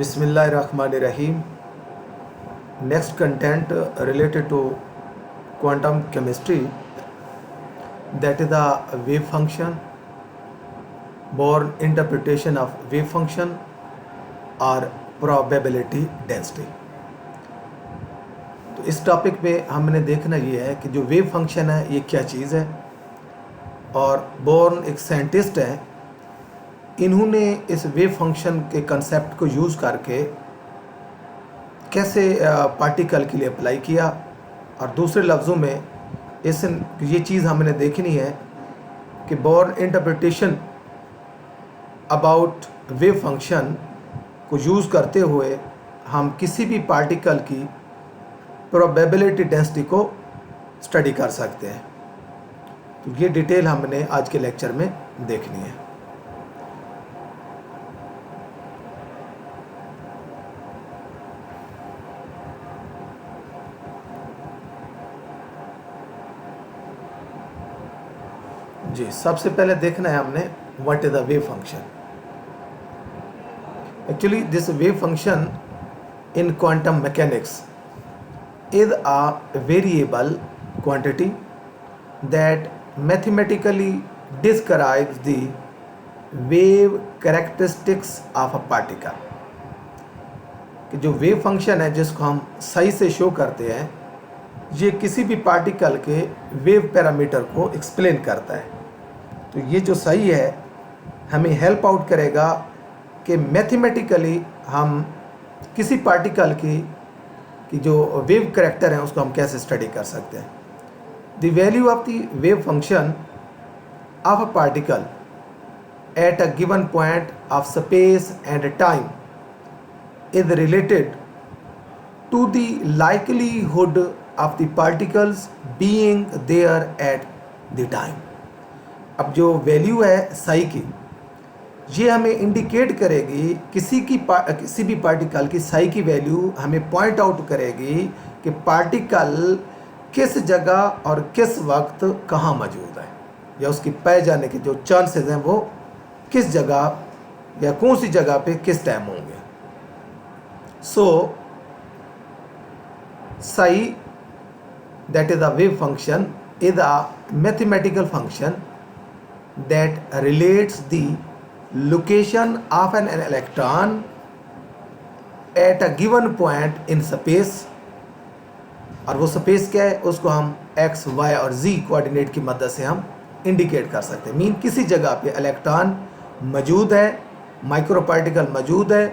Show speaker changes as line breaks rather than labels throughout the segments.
Bismillahirrahmanirrahim. Next content related to quantum chemistry, that is the wave function, Born interpretation of wave function और probability density. तो इस topic में हमने देखना ये है कि जो वेव फंक्शन है ये क्या चीज़ है, और बोर्न एक साइंटिस्ट है, इन्होंने इस वेव फंक्शन के कंसेप्ट को यूज़ करके कैसे पार्टिकल के लिए अप्लाई किया, और दूसरे लफ्ज़ों में ये चीज़ हमने देखनी है कि Born interpretation about wave function को यूज़ करते हुए हम किसी भी पार्टिकल की प्रोबेबिलिटी डेंसिटी को स्टडी कर सकते हैं। तो ये डिटेल हमने आज के लेक्चर में देखनी है। जी, सबसे पहले देखना है हमने what is the wave function. Actually this wave function in quantum mechanics is a variable quantity that mathematically describes the wave characteristics of a particle। कि जो वेव फंक्शन है जिसको हम सही से शो करते हैं, ये किसी भी पार्टिकल के वेव पैरामीटर को एक्सप्लेन करता है। तो ये जो सही है हमें हेल्प आउट करेगा कि मैथमेटिकली हम किसी पार्टिकल की जो वेव करैक्टर है उसको हम कैसे स्टडी कर सकते हैं। The value of the wave function of a particle at a given point of space and time is related to the likelihood of the particle's being there at the time. अब जो value है साई की, ये हमें indicate करेगी किसी भी particle की साई की वैल्यू हमें पॉइंट आउट करेगी कि पार्टिकल किस जगह और किस वक्त कहाँ मौजूद है, या उसकी पाए जाने के जो चांसेस हैं वो किस जगह या कौन सी जगह पे किस टाइम होंगे। So psi that is a wave function is a mathematical function that relates the location of an electron at a given point in space, और वो स्पेस क्या है उसको हम x, y और z कोऑर्डिनेट की मदद से हम इंडिकेट कर सकते हैं। मीन किसी जगह पे इलेक्ट्रॉन मौजूद है, माइक्रो पार्टिकल मौजूद है,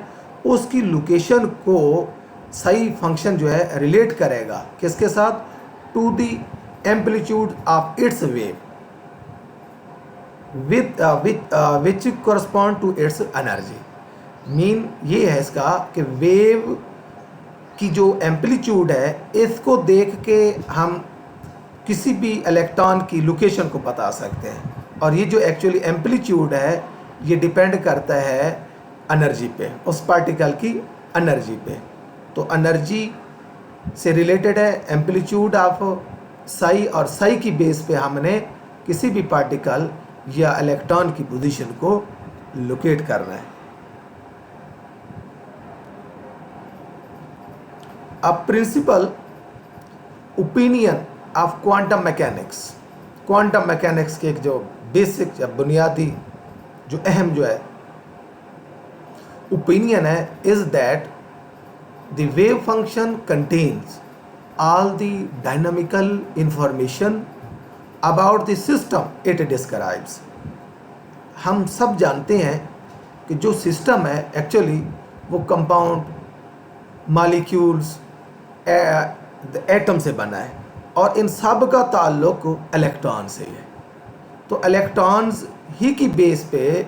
उसकी लोकेशन को सही फंक्शन जो है रिलेट करेगा किसके साथ, to the amplitude of its wave which correspond to its energy। Mean ये है इसका कि वेव की जो एम्पलीट्यूड है इसको देख के हम किसी भी इलेक्ट्रॉन की लोकेशन को बता सकते हैं, और ये जो एक्चुअली एम्पलीट्यूड है ये डिपेंड करता है एनर्जी पे, उस पार्टिकल की एनर्जी पे। तो एनर्जी से रिलेटेड है एम्पलीट्यूड ऑफ साई, और साई की बेस पे हमने किसी भी पार्टिकल या इलेक्ट्रॉन की पोजीशन को लोकेट करना है। अब principle opinion of quantum mechanics, quantum mechanics के एक जो बेसिक या बुनियादी जो अहम जो है ओपिनियन है is that the wave function contains all the dynamical information about the system it describes. हम सब जानते हैं कि जो सिस्टम है एक्चुअली वो कंपाउंड मॉलिक्यूल्स एटम से बना है, और इन सब का ताल्लुक इलेक्ट्रॉन से है। तो इलेक्ट्रॉन्स ही की बेस पे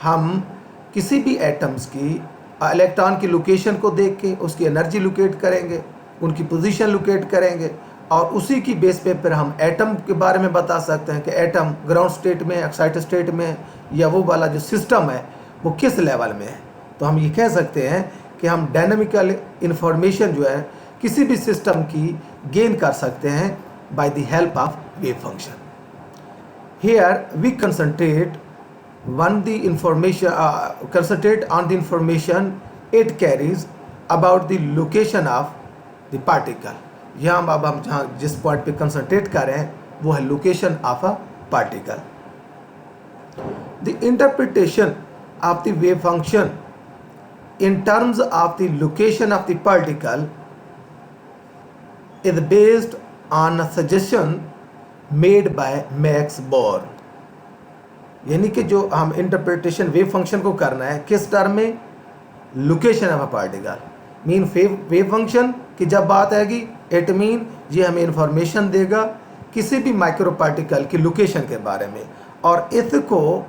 हम किसी भी एटम्स की इलेक्ट्रॉन की लोकेशन को देख के उसकी एनर्जी लोकेट करेंगे, उनकी पोजीशन लोकेट करेंगे, और उसी की बेस पे फिर हम एटम के बारे में बता सकते हैं कि एटम ग्राउंड स्टेट में, एक्साइटेड स्टेट में, या वो वाला जो सिस्टम है वो किस लेवल में है। तो हम ये कह सकते हैं कि हम डायनामिकल इंफॉर्मेशन जो है किसी भी सिस्टम की गेन कर सकते हैं by the help of wave function. Here we concentrate on the information it carries about the location of the particle. यहाँ अब हम जहाँ जिस पॉइंट पे कंसंट्रेट कर रहे हैं वो है location of a particle. The interpretation of the wave function in terms of the location of the particle is based on a suggestion made by Max Born। यानी कि जो हम इंटरप्रिटेशन वेव फंक्शन को करना है किस टर्म में, location of a particle. Mean wave function की जब बात आएगी इट मीन ये हमें इंफॉर्मेशन देगा किसी भी माइक्रो पार्टिकल की लोकेशन के बारे में, और इसको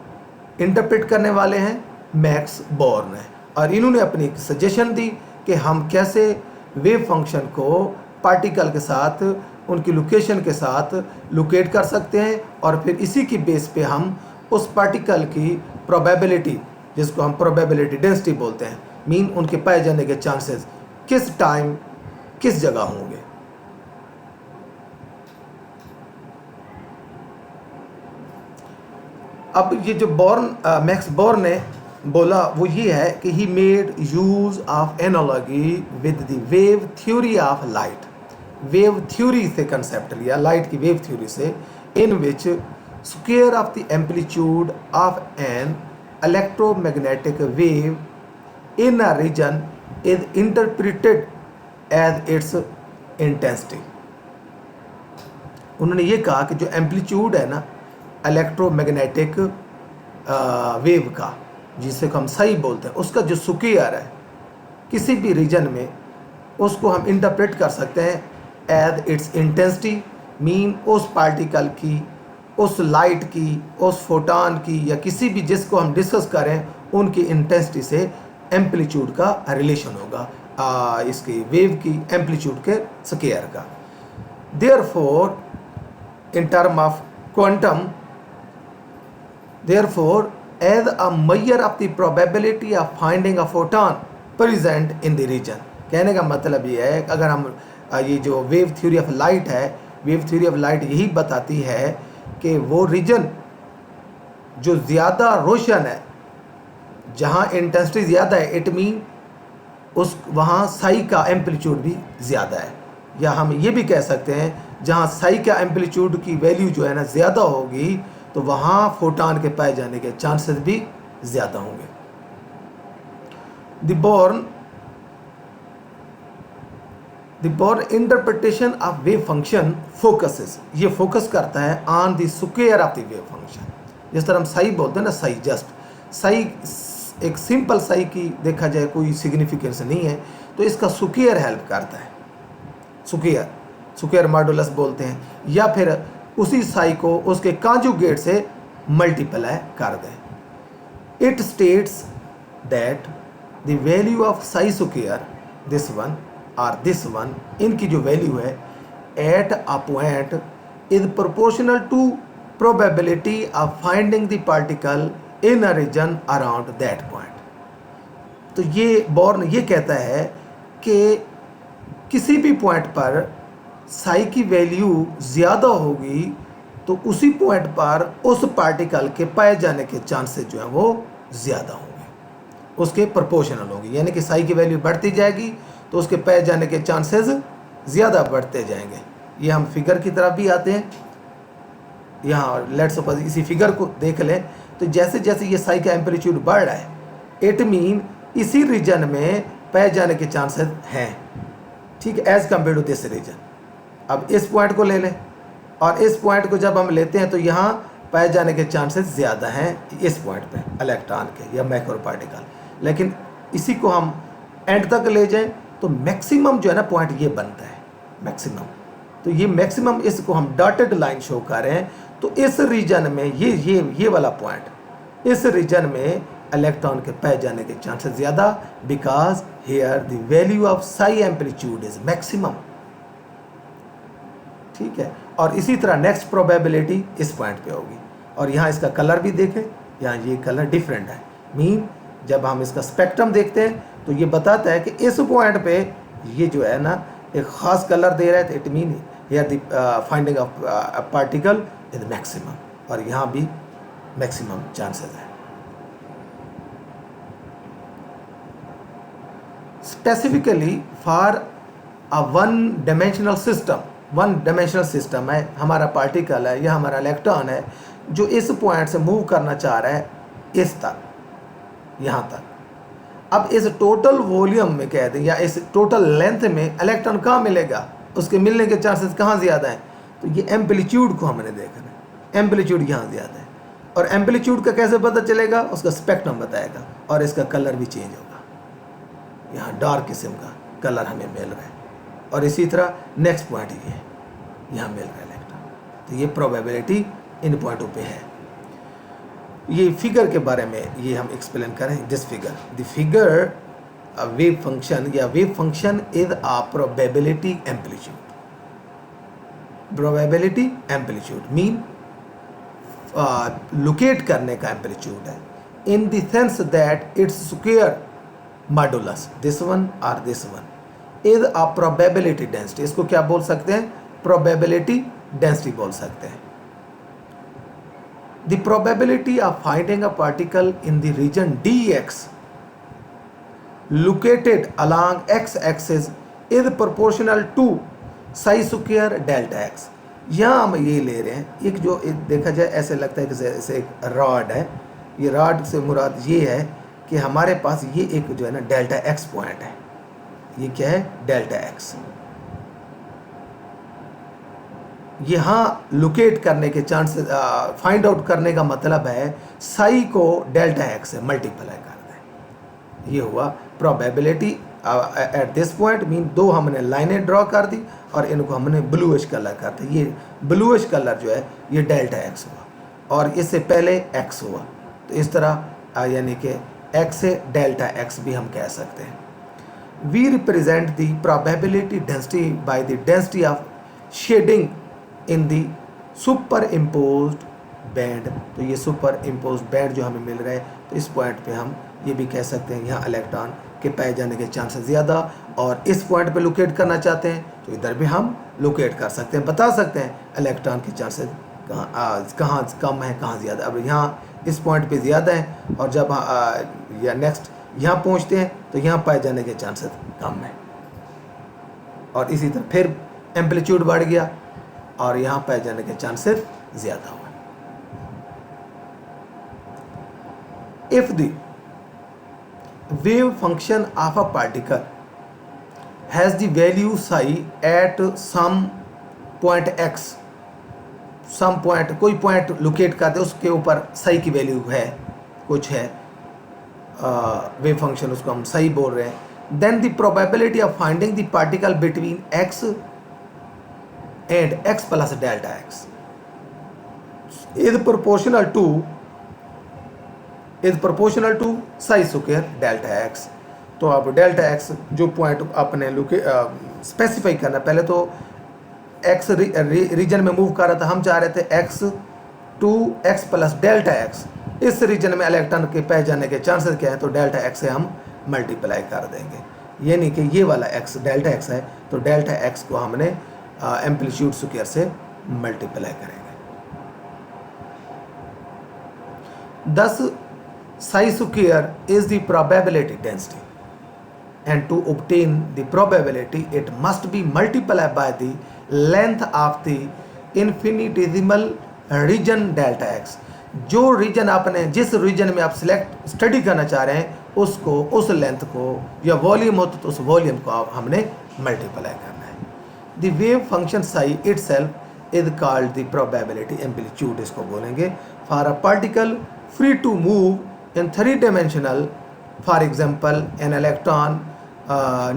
इंटरप्रेट करने वाले हैं मैक्स बोर्न है। और इन्होंने अपनी सजेशन दी कि हम कैसे वेव फंक्शन को पार्टिकल के साथ उनकी लोकेशन के साथ लोकेट कर सकते हैं, और फिर इसी की बेस पे हम उस पार्टिकल की प्रोबेबिलिटी, जिसको हम प्रोबेबिलिटी डेंसिटी बोलते हैं, मीन उनके पाए जाने के चांसेस किस टाइम किस जगह होंगे। अब ये जो मैक्स बोर्न ने बोला वो ये है कि he made use of analogy with the wave theory of light. Wave theory से कंसेप्ट लिया, लाइट की वेव थ्योरी से, in which square of the amplitude of an electromagnetic wave in a region is interpreted as its intensity. उन्होंने ये कहा कि जो amplitude है ना इलेक्ट्रोमैग्नेटिक वेव का, जिसे हम सही बोलते हैं, उसका जो स्क्वायर है किसी भी रीजन में उसको हम इंटरप्रेट कर सकते हैं एज इट्स इंटेंसिटी। मीन उस पार्टिकल की, उस लाइट की, उस फोटॉन की, या किसी भी जिसको हम डिस्कस करें उनकी इंटेंसिटी से एम्पलीट्यूड का रिलेशन होगा इसकी वेव की एम्पलीट्यूड के स्क्वायर का। Therefore in term of quantum, therefore as a measure of the probability of finding a photon present in the region। कहने का मतलब ये है अगर हम ये जो वेव थ्योरी ऑफ लाइट है, वेव थ्योरी ऑफ लाइट यही बताती है कि वो रीजन जो ज़्यादा रोशन है, जहाँ इंटेंसिटी ज़्यादा है, इट मीन उस वहाँ साई का एम्पलीट्यूड भी ज़्यादा है। या हम ये भी कह सकते हैं जहाँ साई का एम्पलीट्यूड की वैल्यू जो है ना ज़्यादा होगी तो वहाँ फोटॉन के पाए जाने के चांसेस भी ज़्यादा होंगे। The Born interpretation of wave function focuses, ये फोकस करता है on the square of the wave function. जिस तरह हम साई बोलते हैं ना, साई जस्ट साई एक सिंपल साई की देखा जाए कोई सिग्निफिकेंस नहीं है, तो इसका स्क्वायर हेल्प करता है। स्क्वायर मॉडुलस बोलते हैं, या फिर उसी साई को उसके कांजुगेट से मल्टीप्लाई कर दें। It states that the value of psi square, this one और दिस वन, इनकी जो वैल्यू है at a point is proportional to probability of finding the particle in a region around that point. तो ये born ये कहता है कि किसी भी पॉइंट पर साई की वैल्यू ज़्यादा होगी तो उसी पॉइंट पर उस पार्टिकल के पाए जाने के चांसेस जो हैं वो ज़्यादा होंगे, उसके प्रोपोर्शनल होंगे। यानी कि साई की वैल्यू बढ़ती जाएगी तो उसके पाए जाने के चांसेस ज़्यादा बढ़ते जाएंगे। ये हम फिगर की तरफ भी आते हैं। यहाँ लेट्स सपोज इसी फिगर को देख लें तो जैसे जैसे ये साई का एम्पलीट्यूड बढ़ रहा है, इट मीन इसी रीजन में पाए जाने के चांसेस हैं, ठीक है, as compare to this region. अब इस पॉइंट को ले लें और इस पॉइंट को जब हम लेते हैं तो यहाँ पाए जाने के चांसेस ज़्यादा हैं इस पॉइंट पे इलेक्ट्रॉन के या माइक्रो पार्टिकल। लेकिन इसी को हम एंड तक ले जाएं तो मैक्सिमम जो है ना पॉइंट ये बनता है मैक्सिमम। तो ये मैक्सिमम, इसको हम डॉटेड लाइन शो कर रहे हैं, तो इस रीजन में ये वाला पॉइंट, इस रीजन में इलेक्ट्रॉन के पाए जाने के चांसेस ज़्यादा, because here the value of psi amplitude is maximum. ठीक है, और इसी तरह नेक्स्ट प्रोबेबिलिटी इस पॉइंट पे होगी। और यहाँ इसका कलर भी देखें, यहाँ ये कलर डिफरेंट है। मीन जब हम इसका स्पेक्ट्रम देखते हैं तो ये बताता है कि इस पॉइंट पे ये जो है ना एक ख़ास कलर दे रहा है, तो it mean here the finding of particle is maximum, और यहाँ भी मैक्सिमम चांसेस है। Specifically for a one dimensional system है, हमारा पार्टिकल है या हमारा इलेक्ट्रॉन है जो इस पॉइंट से मूव करना चाह रहा है इस तक, यहाँ तक। अब इस टोटल वॉल्यूम में कह दें या इस टोटल लेंथ में इलेक्ट्रॉन कहाँ मिलेगा, उसके मिलने के चांसेस कहाँ ज़्यादा हैं, तो ये एम्पलीट्यूड को हमने देखना है, एम्पलीट्यूड यहाँ ज़्यादा है। और एम्पलीट्यूड का कैसे पता चलेगा, उसका स्पेक्ट्रम बताएगा और इसका कलर भी चेंज होगा, यहाँ डार्क किस्म का कलर हमें मिल रहा है। और इसी तरह नेक्स्ट पॉइंट ये है, यहाँ मिल रहा है इलेक्ट्रॉन। तो ये प्रोबेबिलिटी इन पॉइंटों पे है। ये फिगर के बारे में ये हम एक्सप्लेन करें। दिस फिगर वेव फंक्शन या wave function is a probability amplitude. Probability amplitude mean locate करने का एम्पलीट्यूड है, in the sense that its square modulus this one और this one is a probability density. इसको क्या बोल सकते हैं, प्रोबेबिलिटी डेंसिटी बोल सकते हैं। The probability of finding a particle in the region dx located along x-axis is proportional to psi square delta x। यहाँ हम ये ले रहे हैं, एक जो देखा जाए ऐसे लगता है कि जैसे एक रॉड है, ये रॉड से मुराद ये है कि हमारे पास ये एक जो है ना डेल्टा एक्स पॉइंट है। ये क्या है, डेल्टा एक्स। यहाँ लोकेट करने के चांसेस, फाइंड आउट करने का मतलब है साई को डेल्टा एक्स से मल्टीप्लाई कर दें। ये हुआ probability at this point, mean दो हमने लाइनें ड्रॉ कर दी और इनको हमने ब्लूइश कलर कर दी। ये ब्लूइश कलर जो है ये डेल्टा एक्स हुआ और इससे पहले एक्स हुआ। तो इस तरह यानी कि एक्स से डेल्टा एक्स भी हम कह सकते हैं। We represent the probability density by the density of shading in the superimposed band. तो ये सुपर इम्पोज्ड बैंड जो हमें मिल रहा है, तो इस पॉइंट पे हम ये भी कह सकते हैं यहाँ इलेक्ट्रॉन के पाए जाने के चांसेस ज़्यादा, और इस पॉइंट पे लोकेट करना चाहते हैं तो इधर भी हम लोकेट कर सकते हैं, बता सकते हैं इलेक्ट्रॉन के चांसेस कहाँ कम है कहाँ ज़्यादा। अब यहाँ इस पॉइंट पे ज़्यादा है और जब या नेक्स्ट यहाँ पहुँचते हैं तो यहाँ पाए जाने के चांसेस कम है। और इसी तरह फिर एम्पलीट्यूड बढ़ गया और यहाँ पाए जाने के चांसेस ज़्यादा हुए। If the wave function of a particle has the value psi at some point x, some point कोई पॉइंट लोकेट कर दे उसके ऊपर psi की वैल्यू है, कुछ है वेव फंक्शन, उसको हम psi बोल रहे हैं, then the probability of finding the particle between x and x plus delta x is proportional to psi square delta x। तो अब डेल्टा एक्स जो पॉइंट आपने स्पेसिफाई करना, पहले तो एक्स रीजन में मूव कर रहा था, हम चाह रहे थे X to X plus delta X, इस रीजन में इलेक्ट्रॉन के पाए जाने के चांसेस क्या है, तो डेल्टा एक्स से हम मल्टीप्लाई कर देंगे। यानी कि ये वाला एक्स डेल्टा एक्स है, तो डेल्टा एक्स को हमने एम्पलीट्यूड स्क्वायर से मल्टीप्लाई करेंगे। Thus psi square is the probability density, and to obtain the probability it must be multiplied by the length of the infinitesimal region delta x। जो reason आपने, जिस reason में आप study करना चाह रहे हैं उसको, उस लेंथ को, या वॉल्यूम हो तो उस वॉल्यूम को आप हमने मल्टीप्लाई करना है। The wave function psi itself is called the probability amplitude, इसको बोलेंगे। For a particle free to move in three dimensional, for example an electron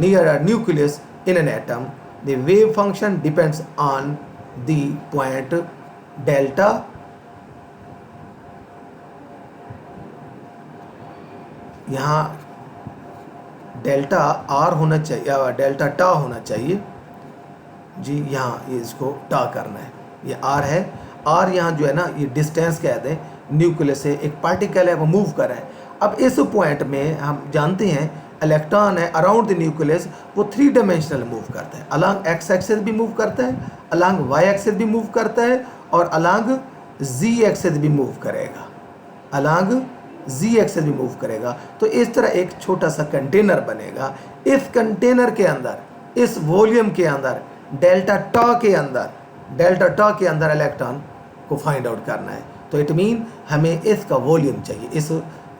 near a nucleus in an atom, the wave function depends on the point delta यहाँ delta R होना चाहिए या delta टा होना चाहिए जी, यहाँ ये इसको टा करना है, ये आर है। आर यहाँ जो है ना, ये डिस्टेंस कह दें, न्यूक्लियस से एक पार्टिकल है वो मूव कर रहा है। अब इस पॉइंट में हम जानते हैं इलेक्ट्रॉन है अराउंड द न्यूक्लियस, वो थ्री डायमेंशनल मूव करता है, अलॉन्ग एक्स एक्सिस भी मूव करता है, अलॉन्ग वाई एक्सिस भी मूव करता है और अलॉन्ग जी एक्सिस भी मूव करेगा, अलॉन्ग जी एक्सेस भी मूव करेगा। तो इस तरह एक छोटा सा कंटेनर बनेगा। इस कंटेनर के अंदर, इस वॉल्यूम के अंदर, डेल्टा टॉ के अंदर इलेक्ट्रॉन को फाइंड आउट करना है। तो इट मीन हमें इसका वॉल्यूम चाहिए, इस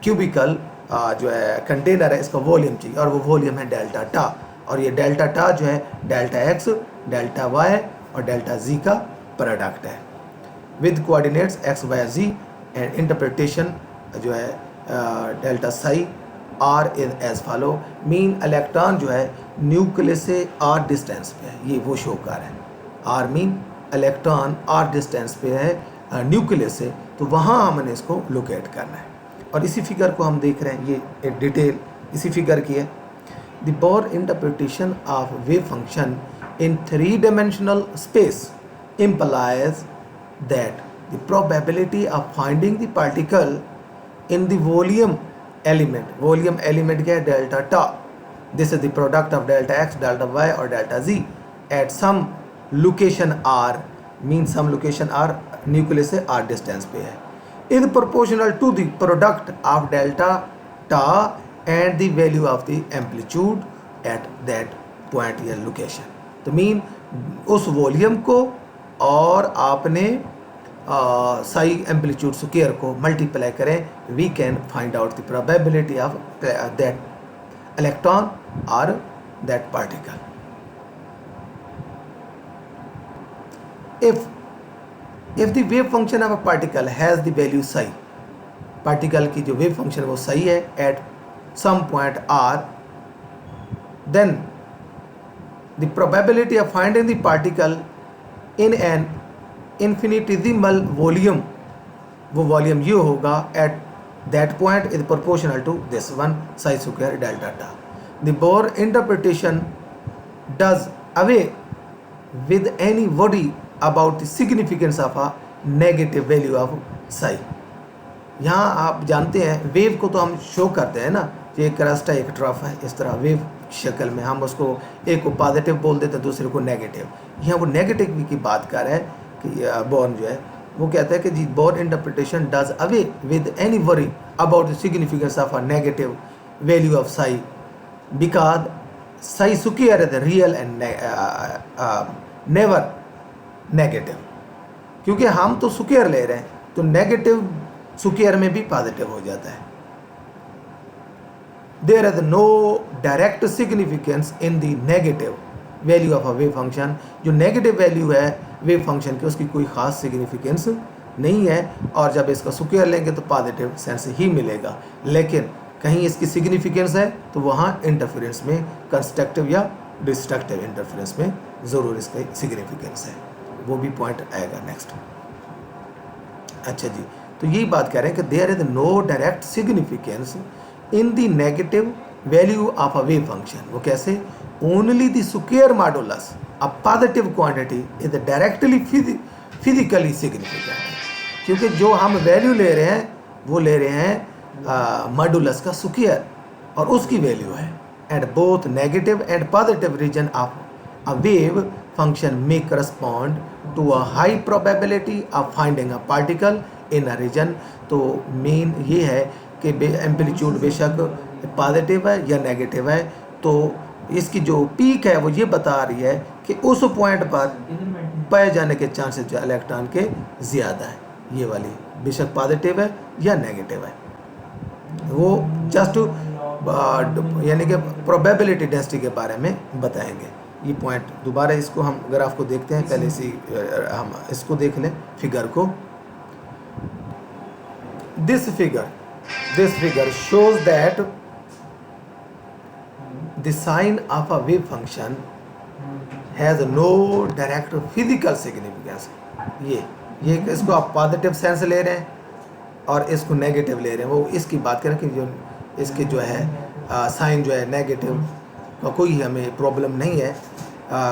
क्यूबिकल जो है कंटेनर है इसका वॉल्यूम चाहिए, और वो वॉल्यूम है डेल्टा टॉ। और ये डेल्टा टॉ जो है डेल्टा एक्स, डेल्टा वाई और डेल्टा जी का प्रोडक्ट है with coordinates X Y Z. And interpretation जो है delta psi R is as follow. Mean electron जो है न्यूक्लियस से आर डिस्टेंस पे है, ये वो शो कर रहा है। R mean electron R distance पे है न्यूक्लियस से, तो वहाँ हमने इसको लोकेट करना है। और इसी फिगर को हम देख रहे हैं, ये एक डिटेल इसी फिगर की है। The bore interpretation of wave function in 3-dimensional space implies that the probability of finding the particle in the volume element क्या है delta tau. This is the product of delta x, delta Y और delta z at some location R. Mean some location R nucleus से R distance पे है, is proportional to the product of delta tau and the value of the amplitude at that point या location. तो mean उस volume को और आपने psi amplitude square को मल्टीप्लाई करें, we can find out the probability of that electron और that particle. if the wave function of a particle has the value psi, particle की जो वेव फंक्शन वो सही है at some point R, then the probability of finding the particle in an infinitesimal volume, वो volume ये होगा at that point is proportional to this one psi square delta tau. The Bohr interpretation does away with any worry about the significance of a negative value of psi. यहाँ आप जानते हैं wave को तो हम show करते हैं ना, एक क्रस्ट है एक ट्रफ है, इस तरह वेव शक्ल में हम उसको एक को पॉजिटिव बोल देते हैं दूसरे को नेगेटिव। यहाँ वो नेगेटिव की बात कर रहा है कि बोर्न जो है वो कहता है कि जी Born interpretation does away with any worry about the significance of a negative value of psi because psi square is real and never negative. क्योंकि हम तो स्क्वायर ले रहे हैं तो नेगेटिव स्क्वायर में भी पॉजिटिव हो जाता है। There is no direct significance in the negative value of a wave function. जो नेगेटिव वैल्यू है वेव फंक्शन की उसकी कोई ख़ास सिग्निफिकेंस नहीं है, और जब इसका स्क्वायर लेंगे तो पॉजिटिव सेंस ही मिलेगा। लेकिन कहीं इसकी सिग्निफिकेंस है तो वहाँ इंटरफेरेंस में कंस्ट्रक्टिव या डिस्ट्रक्टिव इंटरफेरेंस में ज़रूर इसका सिग्निफिकेंस है, वो भी पॉइंट आएगा नेक्स्ट। अच्छा जी, तो यही बात कह रहे हैं कि there is no direct significance in the negative value of a wave function. वो कैसे? Only the square modulus a positive quantity is directly physically significant. क्योंकि जो हम वैल्यू ले रहे हैं वो ले रहे हैं मॉडुलस का स्क्वायर और उसकी वैल्यू है। At both negative and positive region of a wave function may correspond to a high probability of finding a particle in a region। तो मेन ये है कि एम्पलीट्यूड बेशक पॉजिटिव है या नेगेटिव है, तो इसकी जो पीक है वो ये बता रही है कि उस पॉइंट पर पाए जाने के चांसेस जो इलेक्ट्रॉन के ज़्यादा है, ये वाली बेशक पॉजिटिव है या नेगेटिव है। वो जस्ट यानी कि प्रोबेबिलिटी डेंसिटी के बारे में बताएंगे। ये पॉइंट दोबारा इसको हम ग्राफ को देखते हैं, पहले से हम इसको देख लें फिगर को। This figure shows that the sign of a wave function has no direct physical significance. ये इसको आप पॉजिटिव सेंस ले रहे हैं और इसको नेगेटिव ले रहे हैं। वो इसकी बात करें कि जो इसके जो है साइन जो है नेगेटिव का कोई हमें प्रॉब्लम नहीं है,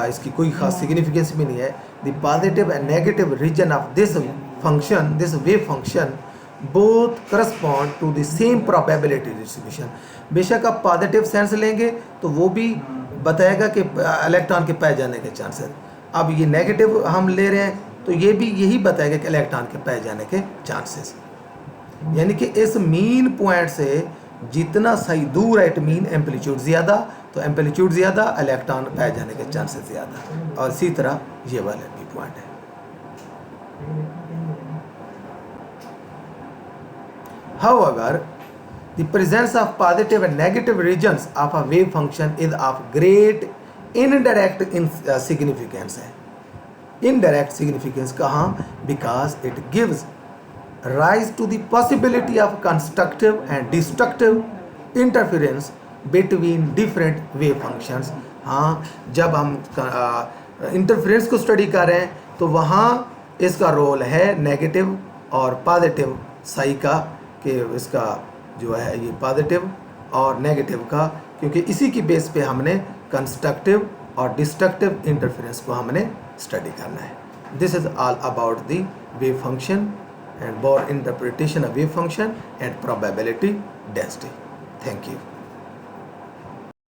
इसकी कोई खास सिग्निफिकेंस भी नहीं है। The positive and negative region of this function, this wave function both correspond to the same probability distribution. बेशक आप पॉजिटिव सेंस लेंगे तो वो भी बताएगा कि इलेक्ट्रॉन के पाए जाने के चांसेस। अब ये नेगेटिव हम ले रहे हैं तो ये भी यही बताएगा कि इलेक्ट्रॉन के पाए जाने के चांसेस। यानी कि इस मीन पॉइंट से जितना सही दूर है, इट मीन एम्पलीट्यूड ज़्यादा, तो एम्पलीट्यूड ज़्यादा इलेक्ट्रॉन पाए जाने के चांसेस ज़्यादा। और इसी तरह ये वाला भी पॉइंट है। However, the presence of positive and negative regions of a wave function is of great indirect significance है। Indirect significance कहाँ? Because it gives rise to the possibility of constructive and destructive interference between different wave functions। हाँ, जब हम interference को study कर रहे हैं तो वहाँ इसका रोल है नेगेटिव और पॉजिटिव साई का, कि इसका जो है ये पॉजिटिव और नेगेटिव का, क्योंकि इसी की बेस पे हमने कंस्ट्रक्टिव और डिस्ट्रक्टिव इंटरफेरेंस को हमने स्टडी करना है। This is all about the wave function and Bohr interpretation of wave function and probability density. Thank you.